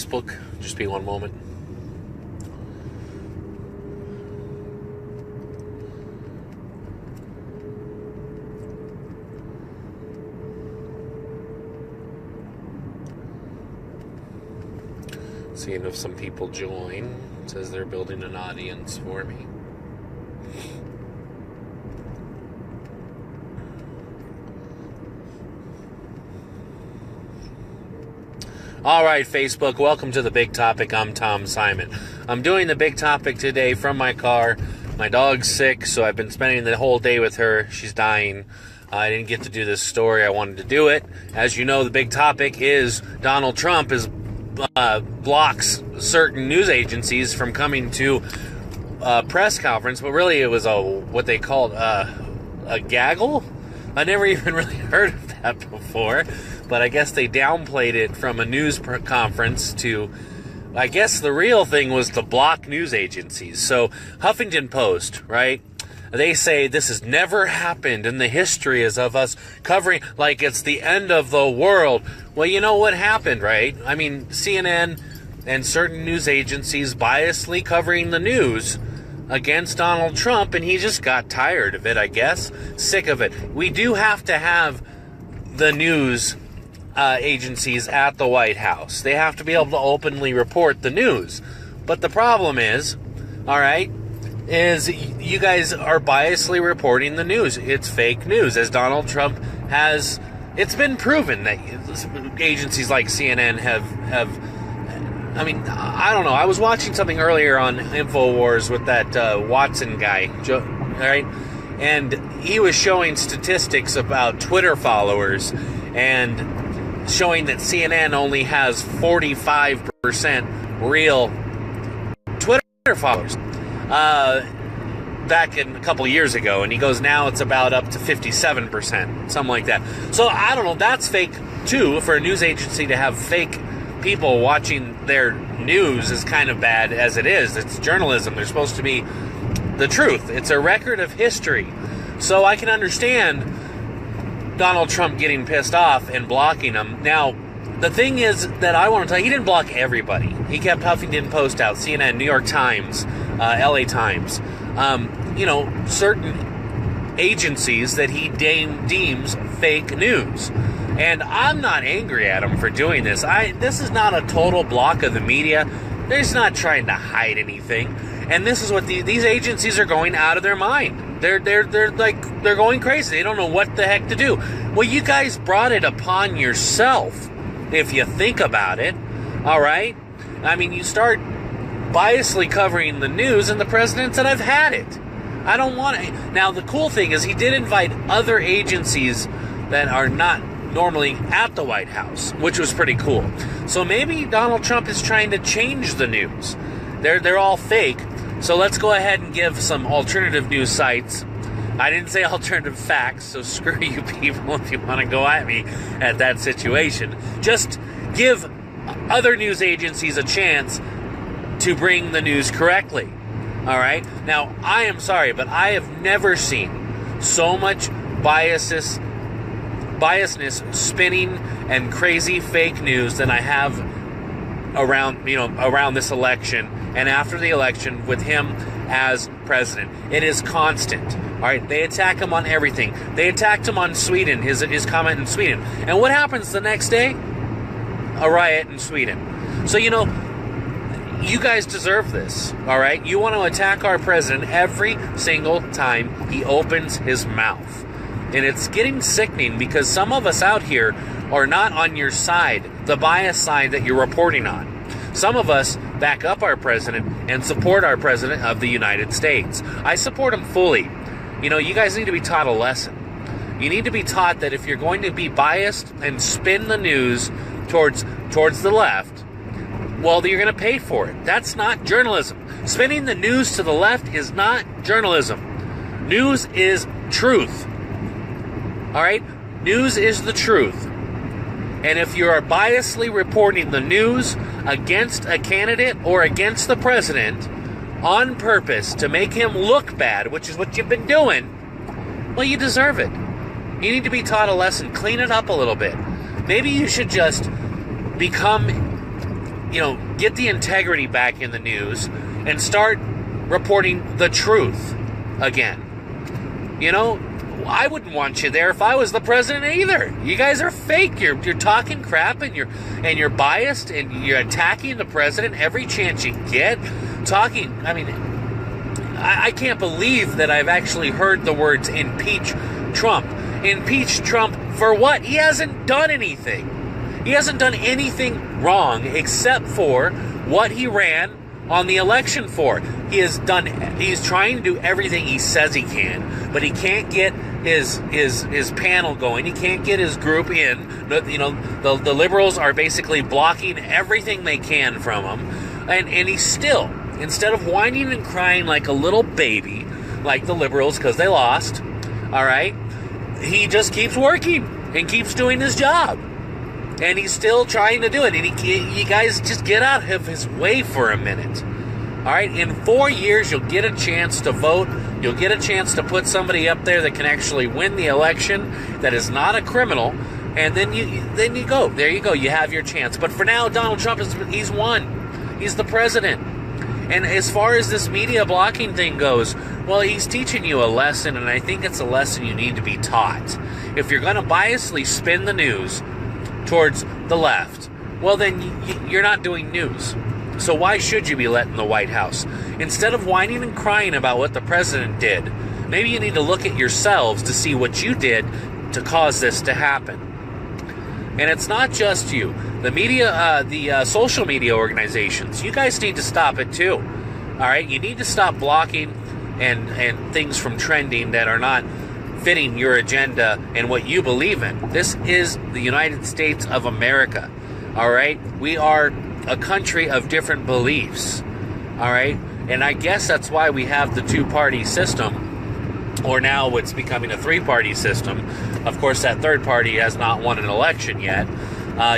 Facebook. Just be one moment. Seeing if some people join. It says they're building an audience for me. All right, Facebook, welcome to the Big Topic. I'm Tom Simon. I'm doing the Big Topic today from my car. My dog's sick, so I've been spending the whole day with her. She's dying. I didn't get to do this story. I wanted to do it. As you know, the Big Topic is Donald Trump blocks certain news agencies from coming to a press conference, but really it was what they called a gaggle. I never even really heard of that before, but I guess they downplayed it from a news conference to, I guess the real thing was to block news agencies. So Huffington Post, right? They say this has never happened in the history of us covering, like it's the end of the world. Well, you know what happened, right? I mean, CNN and certain news agencies biasly covering the news against Donald Trump, and he just got tired of it, I guess. Sick of it. We do have to have the news agencies at the White House. They have to be able to openly report the news. But the problem is, all right, is you guys are biasly reporting the news. It's fake news, as Donald Trump has. It's been proven that agencies like CNN have. I mean, I don't know. I was watching something earlier on InfoWars with that Watson guy, right? And he was showing statistics about Twitter followers and showing that CNN only has 45% real Twitter followers. Back in a couple years ago, and he goes, now it's about up to 57%, something like that. So I don't know, that's fake too. For a news agency to have fake people watching their news is kind of bad as it is. It's journalism. They're supposed to be the truth. It's a record of history. So I can understand Donald Trump getting pissed off and blocking them. Now, the thing is that I want to tell you, he didn't block everybody. He kept Huffington Post out, CNN, New York Times, LA Times, certain agencies that he deems fake news. And I'm not angry at him for doing this. This is not a total block of the media. They're just not trying to hide anything. And this is what these agencies are going out of their mind. They're going crazy. They don't know what the heck to do. Well, you guys brought it upon yourself, if you think about it. All right? I mean, you start biasly covering the news, and the president said, I've had it. I don't want to. Now, the cool thing is he did invite other agencies that are not normally at the White House, which was pretty cool. So maybe Donald Trump is trying to change the news. They're all fake. So let's go ahead and give some alternative news sites. I didn't say alternative facts, so screw you people if you want to go at me at that situation. Just give other news agencies a chance to bring the news correctly. All right? Now, I am sorry, but I have never seen so much biasness spinning and crazy fake news than I have around this election and after the election with him as president. It is constant. All right, they attack him on everything. They attacked him on Sweden, his comment in Sweden. And what happens the next day? A riot in Sweden. So, you guys deserve this, all right? You want to attack our president every single time he opens his mouth. And it's getting sickening because some of us out here are not on your side, the bias side that you're reporting on. Some of us back up our president and support our president of the United States. I support him fully. You guys need to be taught a lesson. You need to be taught that if you're going to be biased and spin the news towards the left, well, you're going to pay for it. That's not journalism. Spinning the news to the left is not journalism. News is truth. All right? News is the truth. And if you are biasly reporting the news against a candidate or against the president on purpose to make him look bad, which is what you've been doing, well, you deserve it. You need to be taught a lesson. Clean it up a little bit. Maybe you should just become, get the integrity back in the news and start reporting the truth again. I wouldn't want you there if I was the president either. You guys are fake. You're talking crap and you're biased and you're attacking the president every chance you get. I can't believe that I've actually heard the words impeach Trump. Impeach Trump for what? He hasn't done anything. He hasn't done anything wrong except for what he ran on the election for. He's trying to do everything he says he can, but he can't get his panel going. He can't get his group in. The liberals are basically blocking everything they can from him. And he's still, instead of whining and crying like a little baby, like the liberals, because they lost, all right, he just keeps working and keeps doing his job. And he's still trying to do it. And you guys just get out of his way for a minute. All right? In 4 years, you'll get a chance to vote. You'll get a chance to put somebody up there that can actually win the election, that is not a criminal. And then you go. There you go. You have your chance. But for now, Donald Trump, he's won. He's the president. And as far as this media blocking thing goes, well, he's teaching you a lesson, and I think it's a lesson you need to be taught. If you're going to biasly spin the news towards the left, well, then you're not doing news. So why should you be let in the White House? Instead of whining and crying about what the president did, maybe you need to look at yourselves to see what you did to cause this to happen. And it's not just you. The media, the social media organizations, you guys need to stop it too. All right? You need to stop blocking and things from trending that are not fitting your agenda and what you believe in. This is the United States of America. All right? We are a country of different beliefs. All right? And I guess that's why we have the two-party system, or now what's becoming a three-party system. Of course, that third party has not won an election yet.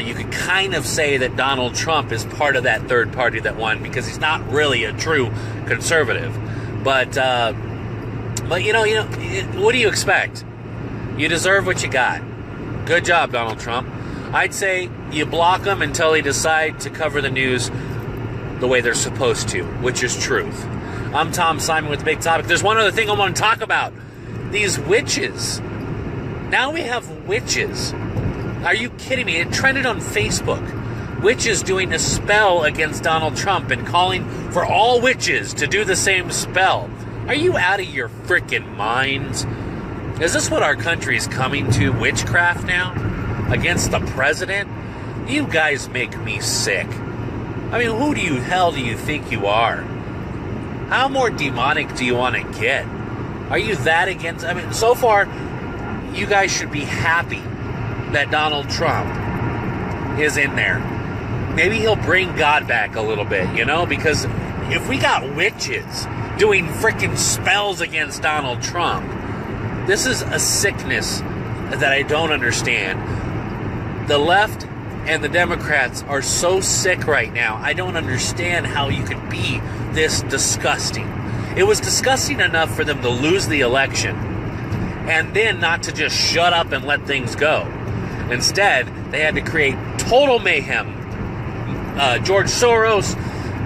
You could kind of say that Donald Trump is part of that third party that won, because he's not really a true conservative. But what do you expect? You deserve what you got. Good job, Donald Trump. I'd say you block them until they decide to cover the news the way they're supposed to, which is truth. I'm Tom Simon with Big Topic. There's one other thing I want to talk about. These witches. Now we have witches. Are you kidding me? It trended on Facebook. Witches doing a spell against Donald Trump and calling for all witches to do the same spell. Are you out of your freaking minds? Is this what our country's coming to? Witchcraft now? Against the president? You guys make me sick. I mean, who the hell do you think you are? How more demonic do you want to get? Are you that against? I mean, so far, you guys should be happy that Donald Trump is in there. Maybe he'll bring God back a little bit, because if we got witches doing freaking spells against Donald Trump, this is a sickness that I don't understand. The left and the Democrats are so sick right now. I don't understand how you could be this disgusting. It was disgusting enough for them to lose the election and then not to just shut up and let things go. Instead, they had to create total mayhem. George Soros,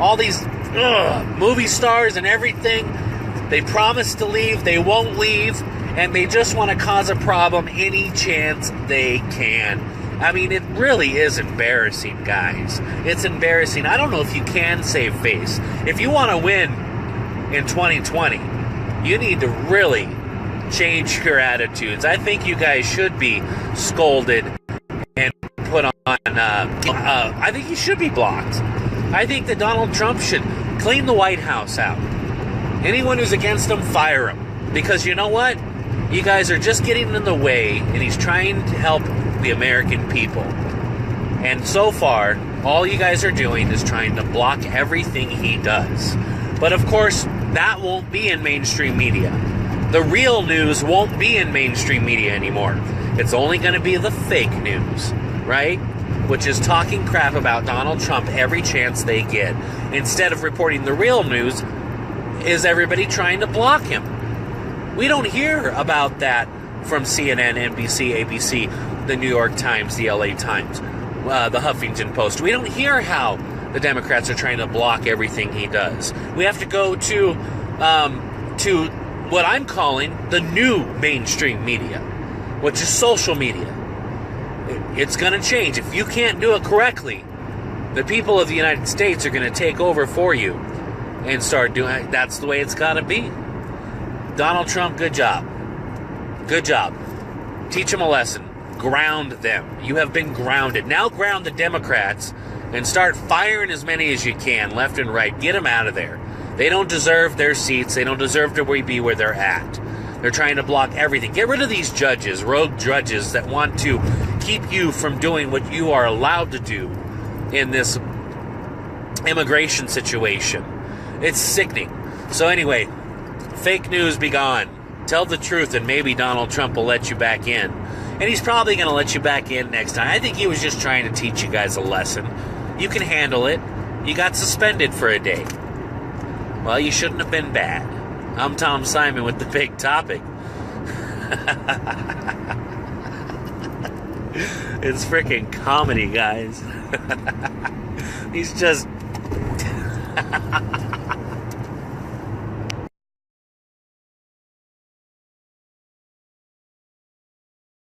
all these movie stars and everything, they promise to leave, they won't leave, and they just want to cause a problem any chance they can. I mean, it really is embarrassing, guys. It's embarrassing. I don't know if you can save face. If you want to win in 2020, you need to really change your attitudes. I think you guys should be scolded and put on, I think you should be blocked. I think that Donald Trump should clean the White House out. Anyone who's against him, fire him. Because you know what? You guys are just getting in the way, and he's trying to help the American people. And so far, all you guys are doing is trying to block everything he does. But of course, that won't be in mainstream media. The real news won't be in mainstream media anymore. It's only going to be the fake news, right? Which is talking crap about Donald Trump every chance they get. Instead of reporting the real news, is everybody trying to block him. We don't hear about that from CNN, NBC, ABC, the New York Times, the LA Times, the Huffington Post. We don't hear how the Democrats are trying to block everything he does. We have to go to what I'm calling the new mainstream media, which is social media. It's going to change. If you can't do it correctly, the people of the United States are going to take over for you and start doing it. That's the way it's got to be. Donald Trump, good job. Good job. Teach them a lesson. Ground them. You have been grounded. Now ground the Democrats and start firing as many as you can, left and right. Get them out of there. They don't deserve their seats. They don't deserve to be where they're at. They're trying to block everything. Get rid of these judges, rogue judges that want to keep you from doing what you are allowed to do in this immigration situation. It's sickening. So anyway, fake news be gone. Tell the truth and maybe Donald Trump will let you back in. And he's probably going to let you back in next time. I think he was just trying to teach you guys a lesson. You can handle it. You got suspended for a day. Well, you shouldn't have been bad. I'm Tom Simon with the Big Topic. It's freaking comedy, guys. He's just...